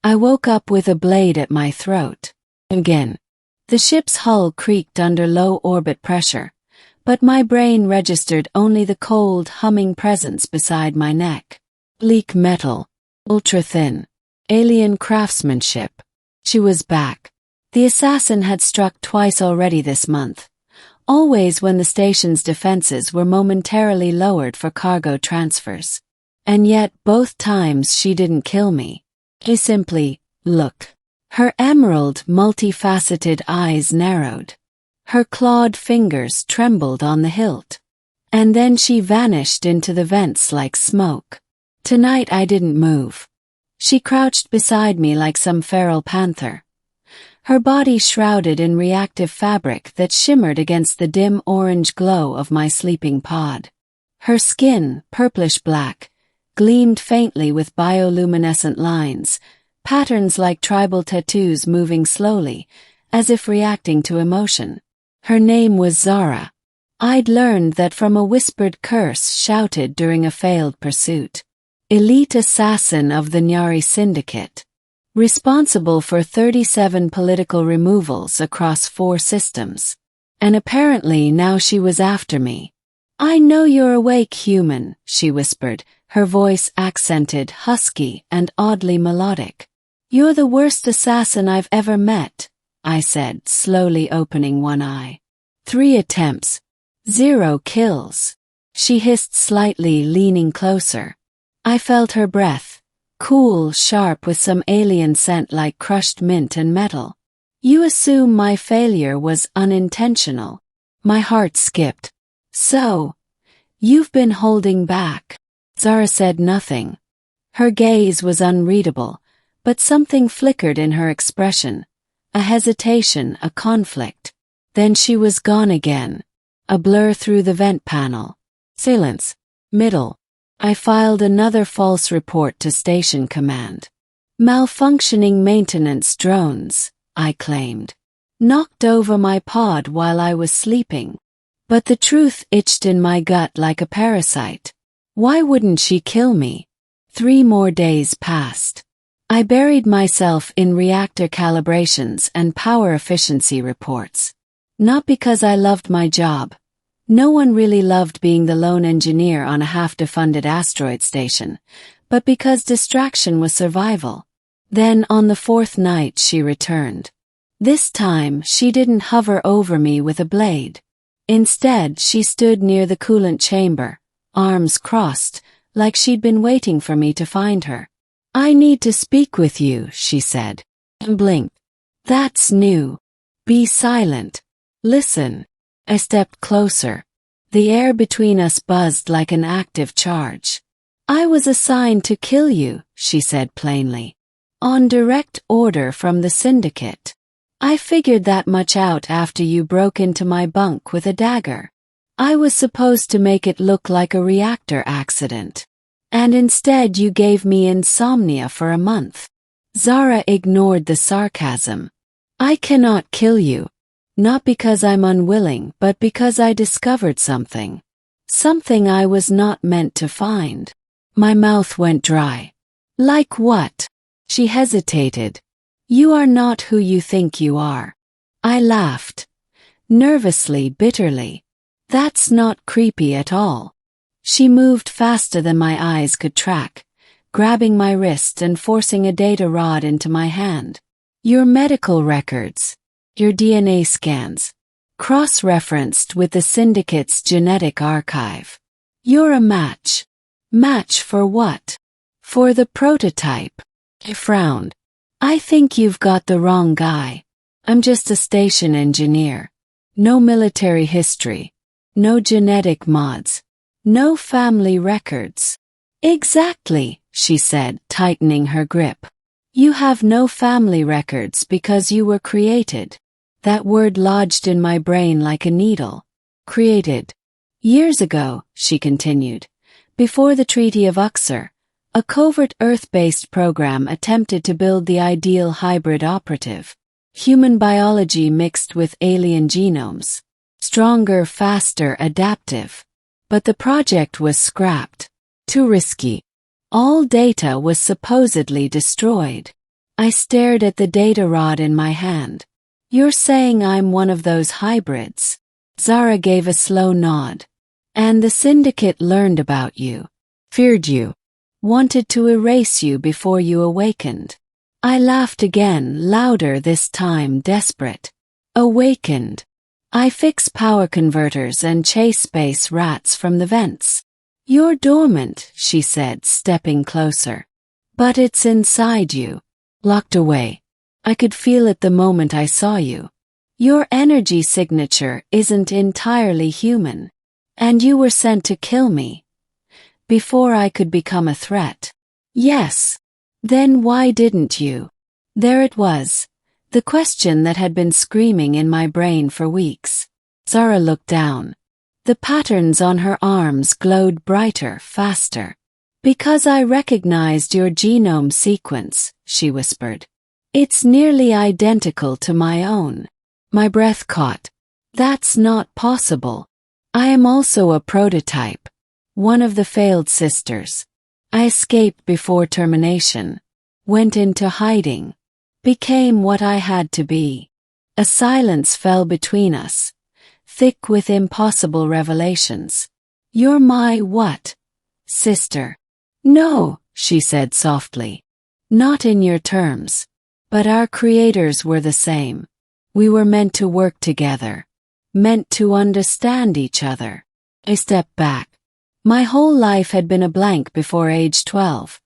I woke up with a blade at my throat. Again. The ship's hull creaked under low orbit pressure, but my brain registered only the cold, humming presence beside my neck. Bleak metal. Ultra-thin. Alien craftsmanship. She was back. The assassin had struck twice already this month, always when the station's defenses were momentarily lowered for cargo transfers. And yet both times she didn't kill me. She simply looked. Her emerald, multifaceted eyes narrowed. Her clawed fingers trembled on the hilt. And then she vanished into the vents like smoke. Tonight I didn't move. She crouched beside me like some feral panther. Her body shrouded in reactive fabric that shimmered against the dim orange glow of my sleeping pod. Her skin, purplish black, gleamed faintly with bioluminescent lines, patterns like tribal tattoos moving slowly, as if reacting to emotion. Her name was Zara. I'd learned that from a whispered curse shouted during a failed pursuit. Elite assassin of the Nyari Syndicate. Responsible for 37 political removals across 4 systems. And apparently now she was after me. "I know you're awake, human," she whispered, her voice accented, husky, and oddly melodic. "You're the worst assassin I've ever met," I said, slowly opening one eye. 3 attempts. 0 kills. She hissed slightly, leaning closer. I felt her breath, cool, sharp with some alien scent like crushed mint and metal. "You assume my failure was unintentional." My heart skipped. "So, you've been holding back." Zara said nothing. Her gaze was unreadable, but something flickered in her expression. A hesitation, a conflict. Then she was gone again. A blur through the vent panel. Silence. Middle. I filed another false report to Station Command. "Malfunctioning maintenance drones," I claimed. "Knocked over my pod while I was sleeping." But the truth itched in my gut like a parasite. Why wouldn't she kill me? 3 more days passed. I buried myself in reactor calibrations and power efficiency reports. Not because I loved my job. No one really loved being the lone engineer on a half-defunded asteroid station, but because distraction was survival. Then on the 4th night she returned. This time she didn't hover over me with a blade. Instead she stood near the coolant chamber, arms crossed, like she'd been waiting for me to find her. "I need to speak with you," she said. And blinked. "That's new. Be silent. Listen." I stepped closer. The air between us buzzed like an active charge. "I was assigned to kill you," she said plainly. "On direct order from the Syndicate. I figured that much out after you broke into my bunk with a dagger. I was supposed to make it look like a reactor accident. And instead you gave me insomnia for a month." Zara ignored the sarcasm. "I cannot kill you. Not because I'm unwilling, but because I discovered something. Something I was not meant to find." My mouth went dry. "Like what?" She hesitated. "You are not who you think you are." I laughed. Nervously, bitterly. "That's not creepy at all." She moved faster than my eyes could track, grabbing my wrist and forcing a data rod into my hand. "Your medical records. Your DNA scans. Cross-referenced with the Syndicate's genetic archive. You're a match." "Match for what?" "For the prototype." I frowned. "I think you've got the wrong guy. I'm just a station engineer. No military history. No genetic mods. No family records." "Exactly," she said, tightening her grip. "You have no family records because you were created." That word lodged in my brain like a needle. "Created. Years ago," she continued. "Before the Treaty of Uxor, a covert Earth-based program attempted to build the ideal hybrid operative. Human biology mixed with alien genomes. Stronger, faster, adaptive. But the project was scrapped. Too risky. All data was supposedly destroyed. I stared at the data rod in my hand. You're saying I'm one of those hybrids? Zara gave a slow nod. And the syndicate learned about you, feared you, wanted to erase you before you awakened. I laughed again, louder this time, desperate. Awakened. I fix power converters and chase space rats from the vents. You're dormant, she said, stepping closer. But it's inside you. Locked away. I could feel it the moment I saw you. Your energy signature isn't entirely human. And you were sent to kill me. Before I could become a threat. Yes. Then why didn't you? There it was. The question that had been screaming in my brain for weeks. Zara looked down. The patterns on her arms glowed brighter, faster. Because I recognized your genome sequence, she whispered. It's nearly identical to my own. My breath caught. That's not possible. I am also a prototype. One of the failed sisters. I escaped before termination. Went into hiding. Became what I had to be. A silence fell between us. Thick with impossible revelations. You're my what? Sister. No, she said softly. Not in your terms. But our creators were the same. We were meant to work together. Meant to understand each other. I stepped back. My whole life had been a blank before age 12.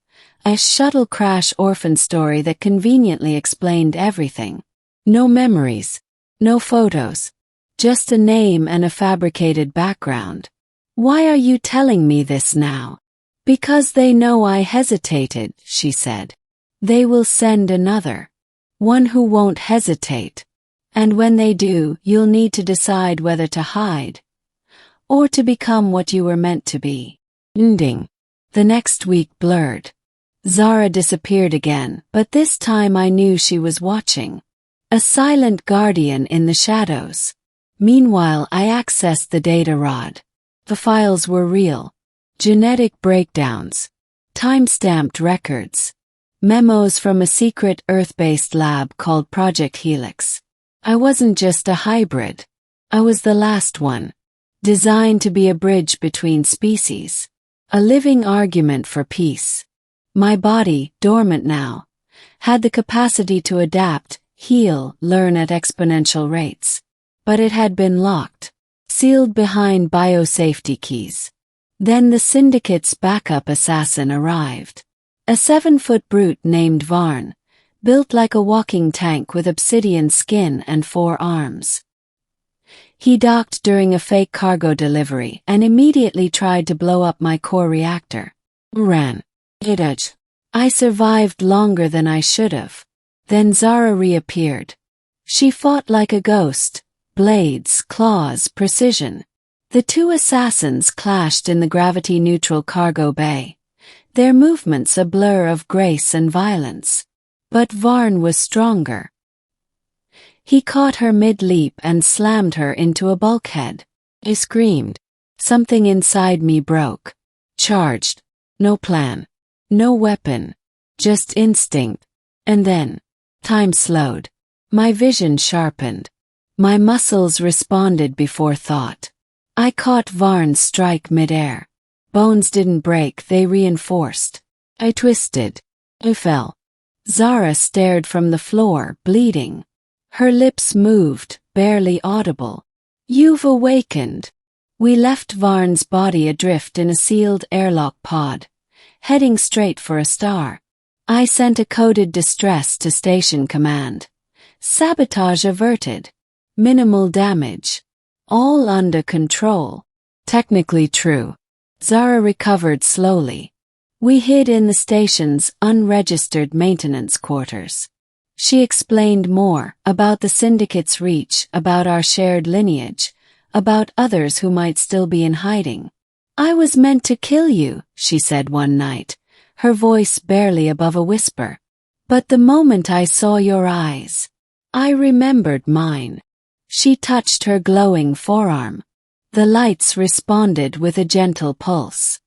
A shuttle crash orphan story that conveniently explained everything. No memories. No photos. Just a name and a fabricated background. Why are you telling me this now? Because they know I hesitated, she said. They will send another. One who won't hesitate. And when they do, you'll need to decide whether to hide. Or to become what you were meant to be. Ending. The next week blurred. Zara disappeared again, but this time I knew she was watching. A silent guardian in the shadows. Meanwhile, I accessed the data rod. The files were real. Genetic breakdowns. Time-stamped records. Memos from a secret Earth-based lab called Project Helix. I wasn't just a hybrid. I was the last one. Designed to be a bridge between species. A living argument for peace. My body, dormant now, had the capacity to adapt, heal, learn at exponential rates. But it had been locked. Sealed behind biosafety keys. Then the Syndicate's backup assassin arrived. A 7-foot brute named Varn, built like a walking tank with obsidian skin and 4 arms. He docked during a fake cargo delivery and immediately tried to blow up my core reactor. Ran. I survived longer than I should have. Then Zara reappeared. She fought like a ghost. Blades, claws, precision. The 2 assassins clashed in the gravity-neutral cargo bay. Their movements a blur of grace and violence. But Varn was stronger. He caught her mid-leap and slammed her into a bulkhead. I screamed. Something inside me broke. Charged. No plan. No weapon. Just instinct. And then, time slowed. My vision sharpened. My muscles responded before thought. I caught Varn's strike midair. Bones didn't break, they reinforced. I twisted. I fell. Zara stared from the floor, bleeding. Her lips moved, barely audible. You've awakened. We left Varn's body adrift in a sealed airlock pod, heading straight for a star. I sent a coded distress to Station Command. Sabotage averted. Minimal damage. All under control. Technically true. Zara recovered slowly. We hid in the station's unregistered maintenance quarters. She explained more about the Syndicate's reach, about our shared lineage, about others who might still be in hiding. I was meant to kill you, she said one night, her voice barely above a whisper. But the moment I saw your eyes, I remembered mine. She touched her glowing forearm. The lights responded with a gentle pulse.